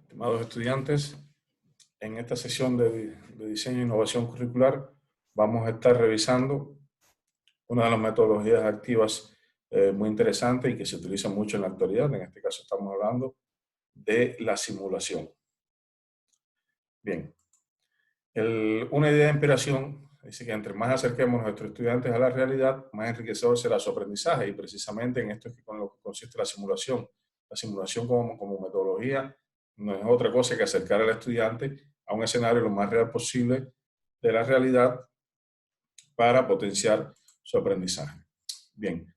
Estimados estudiantes, en esta sesión de diseño e innovación curricular vamos a estar revisando una de las metodologías activas muy interesante y que se utiliza mucho en la actualidad. En este caso estamos hablando de la simulación. Bien, una idea de inspiración dice que entre más acerquemos a nuestros estudiantes a la realidad, más enriquecedor será su aprendizaje, y precisamente en esto es con lo que consiste la simulación. La simulación como metodología no es otra cosa que acercar al estudiante a un escenario lo más real posible de la realidad para potenciar su aprendizaje. Bien,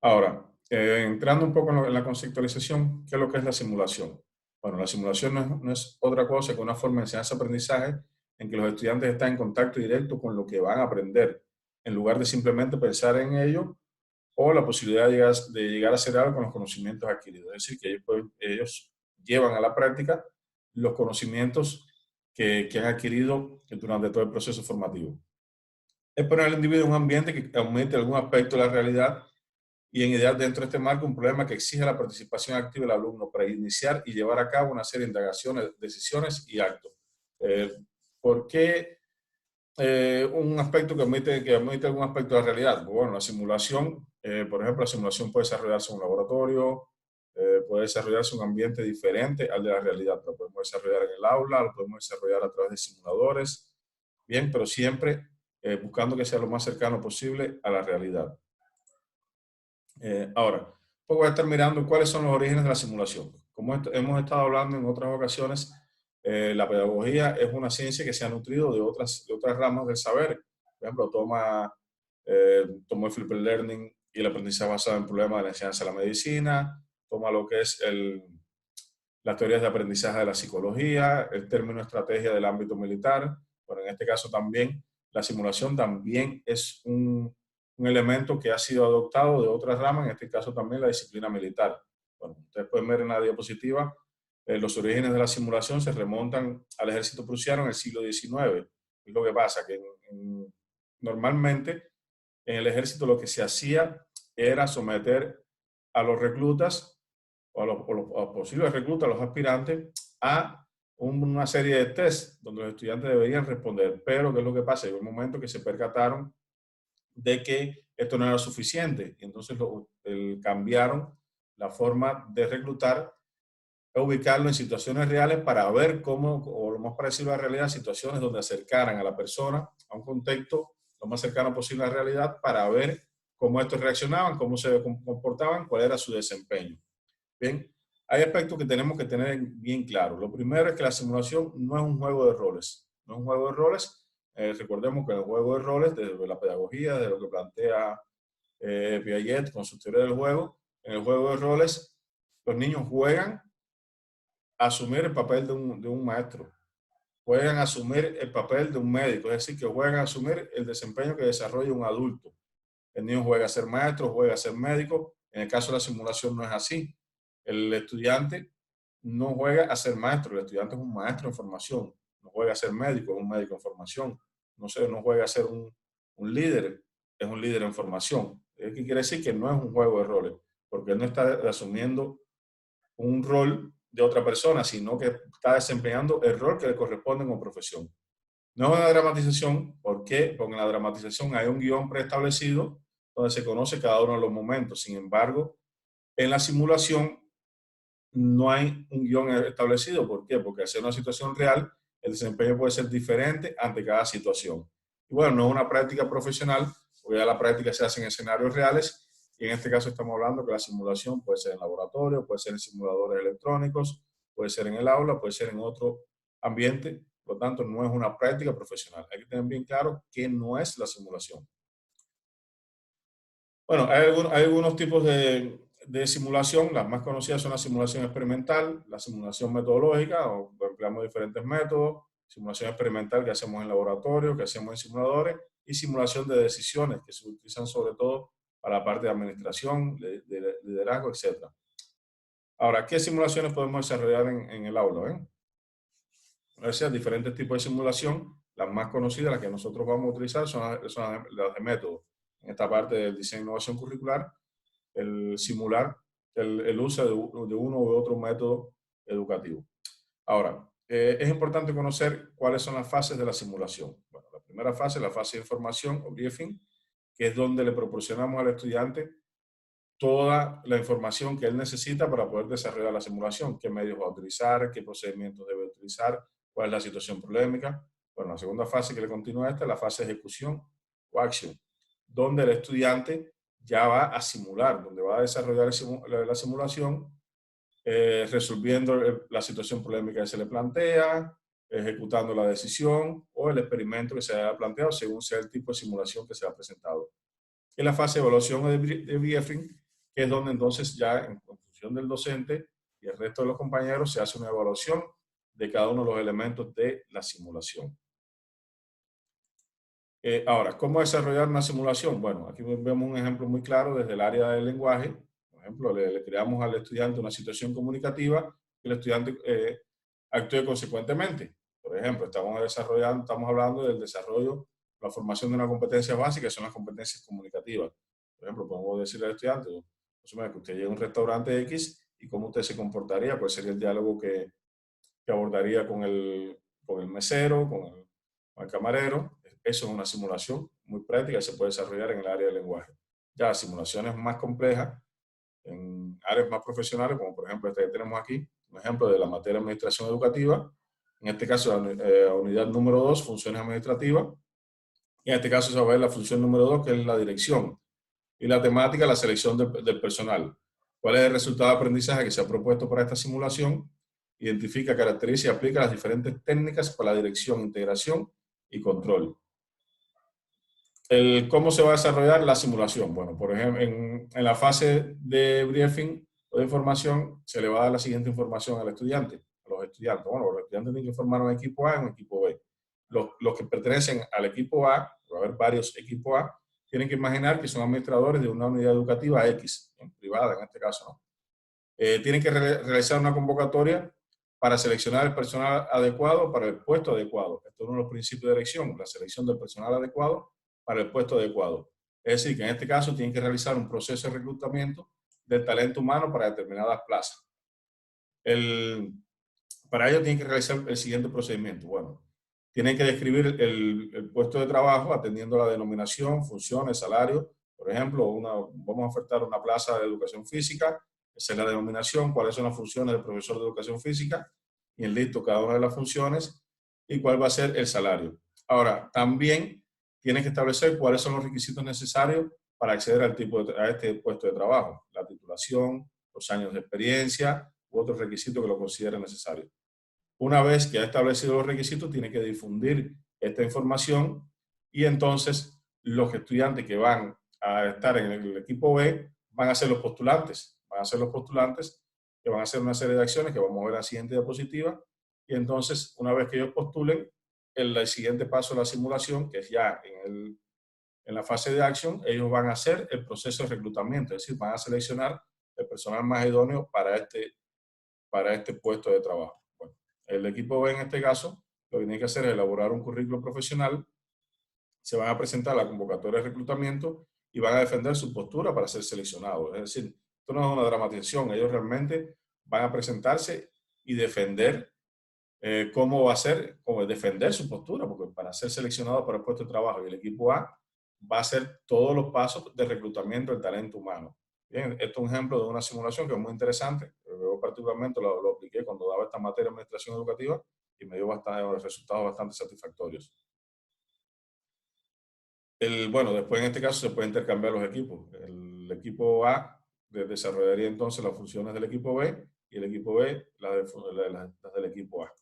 ahora, entrando un poco en la conceptualización, ¿qué es lo que es la simulación? Bueno, la simulación no es otra cosa que una forma de enseñanza-aprendizaje en que los estudiantes están en contacto directo con lo que van a aprender, en lugar de simplemente pensar en ello o la posibilidad de llegar a hacer algo con los conocimientos adquiridos. Es decir, que ellos llevan a la práctica los conocimientos que han adquirido durante todo el proceso formativo. Es poner al individuo en un ambiente que aumente algún aspecto de la realidad y en idear dentro de este marco un problema que exige la participación activa del alumno para iniciar y llevar a cabo una serie de indagaciones, decisiones y actos. ¿Por qué un aspecto que omite algún aspecto de la realidad? Bueno, la simulación, por ejemplo, la simulación puede desarrollarse en un laboratorio, puede desarrollarse en un ambiente diferente al de la realidad. Lo podemos desarrollar en el aula, lo podemos desarrollar a través de simuladores, bien, pero siempre buscando que sea lo más cercano posible a la realidad. Ahora, pues voy a estar mirando cuáles son los orígenes de la simulación. Como hemos estado hablando en otras ocasiones, la pedagogía es una ciencia que se ha nutrido de otras ramas del saber. Por ejemplo, tomó el flipped learning y el aprendizaje basado en problemas de la enseñanza de la medicina, toma lo que es las teorías de aprendizaje de la psicología, el término estrategia del ámbito militar. Bueno, en este caso también la simulación también es un elemento que ha sido adoptado de otras ramas, en este caso también la disciplina militar. Bueno, ustedes pueden ver en la diapositiva, los orígenes de la simulación se remontan al ejército prusiano en el siglo XIX. Es lo que pasa, que normalmente en el ejército lo que se hacía era someter a los reclutas o a los posibles reclutas, a los aspirantes, a una serie de test donde los estudiantes deberían responder. Pero, ¿qué es lo que pasa? Llegó un momento que se percataron de que esto no era suficiente y entonces cambiaron la forma de reclutar e ubicarlo en situaciones reales para ver cómo, o lo más parecido a la realidad, situaciones donde acercaran a la persona a un contexto lo más cercano posible a la realidad para ver cómo estos reaccionaban, cómo se comportaban, cuál era su desempeño. Bien, hay aspectos que tenemos que tener bien claros. Lo primero es que la simulación no es un juego de roles. No es un juego de roles. Recordemos que el juego de roles, desde la pedagogía, de lo que plantea Piaget con su teoría del juego, en el juego de roles, los niños juegan a asumir el papel de un maestro. Juegan a asumir el papel de un médico. Es decir, que juegan a asumir el desempeño que desarrolla un adulto. El niño juega a ser maestro, juega a ser médico. En el caso de la simulación no es así. El estudiante no juega a ser maestro, el estudiante es un maestro en formación. No juega a ser médico, es un médico en formación. No juega a ser un líder, es un líder en formación. ¿Qué quiere decir? Que no es un juego de roles, porque él no está asumiendo un rol de otra persona, sino que está desempeñando el rol que le corresponde como profesión. No es una dramatización, ¿por qué? Porque en la dramatización hay un guión preestablecido donde se conoce cada uno de los momentos. Sin embargo, en la simulación no hay un guión establecido. ¿Por qué? Porque al ser una situación real, el desempeño puede ser diferente ante cada situación. Y bueno, no es una práctica profesional, porque ya la práctica se hace en escenarios reales, y en este caso estamos hablando que la simulación puede ser en laboratorio, puede ser en simuladores electrónicos, puede ser en el aula, puede ser en otro ambiente. Por lo tanto, no es una práctica profesional. Hay que tener bien claro qué no es la simulación. Bueno, hay algunos tipos de simulación. Las más conocidas son la simulación experimental, la simulación metodológica, o empleamos diferentes métodos, simulación experimental que hacemos en laboratorio, que hacemos en simuladores, y simulación de decisiones, que se utilizan sobre todo para la parte de administración, de liderazgo, etc. Ahora, ¿qué simulaciones podemos desarrollar en el aula? Gracias a diferentes tipos de simulación, las más conocidas, las que nosotros vamos a utilizar, son las de método. En esta parte del diseño e innovación curricular, el simular el uso de uno u otro método educativo. Ahora, es importante conocer cuáles son las fases de la simulación. Bueno, la primera fase es la fase de información o briefing, que es donde le proporcionamos al estudiante toda la información que él necesita para poder desarrollar la simulación, qué medios va a utilizar, qué procedimientos debe utilizar, cuál es la situación problemática. Bueno, la segunda fase que le continúa a esta es la fase de ejecución o acción, donde el estudiante ya va a simular, donde va a desarrollar la simulación, resolviendo la situación problemática que se le plantea, ejecutando la decisión o el experimento que se haya planteado según sea el tipo de simulación que se ha presentado. En la fase de evaluación de briefing, que es donde entonces ya en función del docente y el resto de los compañeros se hace una evaluación de cada uno de los elementos de la simulación. Ahora, ¿cómo desarrollar una simulación? Bueno, aquí vemos un ejemplo muy claro desde el área del lenguaje. Por ejemplo, le creamos al estudiante una situación comunicativa y el estudiante actúe consecuentemente. Por ejemplo, estamos hablando del desarrollo, la formación de una competencia básica, que son las competencias comunicativas. Por ejemplo, podemos decirle al estudiante, que usted llega a un restaurante X y cómo usted se comportaría, pues sería el diálogo que abordaría con el mesero, con el camarero. Eso es una simulación muy práctica y se puede desarrollar en el área del lenguaje. Ya simulaciones más complejas, en áreas más profesionales, como por ejemplo esta que tenemos aquí, un ejemplo de la materia de administración educativa, en este caso la unidad número 2, funciones administrativas, y en este caso se va a ver la función número 2, que es la dirección, y la temática, la selección del personal. ¿Cuál es el resultado de aprendizaje que se ha propuesto para esta simulación? Identifica, caracteriza y aplica las diferentes técnicas para la dirección, integración y control. ¿Cómo se va a desarrollar la simulación? Bueno, por ejemplo, en la fase de briefing o de información, se le va a dar la siguiente información al estudiante, a los estudiantes. Bueno, los estudiantes tienen que formar un equipo A y un equipo B. Los que pertenecen al equipo A, va a haber varios equipos A, tienen que imaginar que son administradores de una unidad educativa X, en privada en este caso, ¿no? Tienen que realizar una convocatoria para seleccionar el personal adecuado para el puesto adecuado. Esto es uno de los principios de elección, la selección del personal adecuado para el puesto adecuado. Es decir, que en este caso tienen que realizar un proceso de reclutamiento del talento humano para determinadas plazas. Para ello tienen que realizar el siguiente procedimiento. Bueno, tienen que describir el puesto de trabajo atendiendo la denominación, funciones, salario. Por ejemplo, vamos a ofertar una plaza de educación física, esa es la denominación, cuáles son las funciones del profesor de educación física, y en listo cada una de las funciones, y cuál va a ser el salario. Ahora, también tienen que establecer cuáles son los requisitos necesarios para acceder a este puesto de trabajo, la titulación, los años de experiencia u otros requisitos que lo consideren necesario. Una vez que ha establecido los requisitos, tiene que difundir esta información y entonces los estudiantes que van a estar en el equipo B van a ser los postulantes. Van a ser los postulantes que van a hacer una serie de acciones que vamos a ver en la siguiente diapositiva. Y entonces, una vez que ellos postulen, el siguiente paso de la simulación, que es ya en la fase de acción, ellos van a hacer el proceso de reclutamiento, es decir, van a seleccionar el personal más idóneo para este puesto de trabajo. Bueno, el equipo B en este caso lo que tiene que hacer es elaborar un currículo profesional, se van a presentar a la convocatoria de reclutamiento y van a defender su postura para ser seleccionados. Es decir, esto no es una dramatización, ellos realmente van a presentarse y defender cómo va a ser, cómo defender su postura, porque para ser seleccionado para el puesto de trabajo y el equipo A va a hacer todos los pasos de reclutamiento del talento humano. Bien, esto es un ejemplo de una simulación que es muy interesante. Yo particularmente lo apliqué cuando daba esta materia de administración educativa y me dio resultados bastante satisfactorios. Bueno, después en este caso se puede intercambiar los equipos. El equipo A desarrollaría entonces las funciones del equipo B y el equipo B las del equipo A.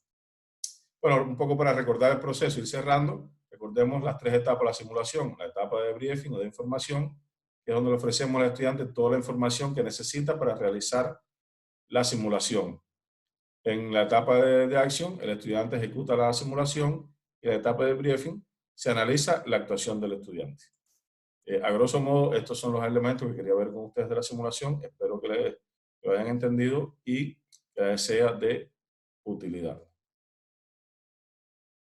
Bueno, un poco para recordar el proceso, ir cerrando, recordemos las tres etapas de la simulación. La etapa de briefing o de información, que es donde le ofrecemos al estudiante toda la información que necesita para realizar la simulación. En la etapa de acción, el estudiante ejecuta la simulación y en la etapa de briefing se analiza la actuación del estudiante. A grosso modo, estos son los elementos que quería ver con ustedes de la simulación. Espero que lo hayan entendido y que les sea de utilidad.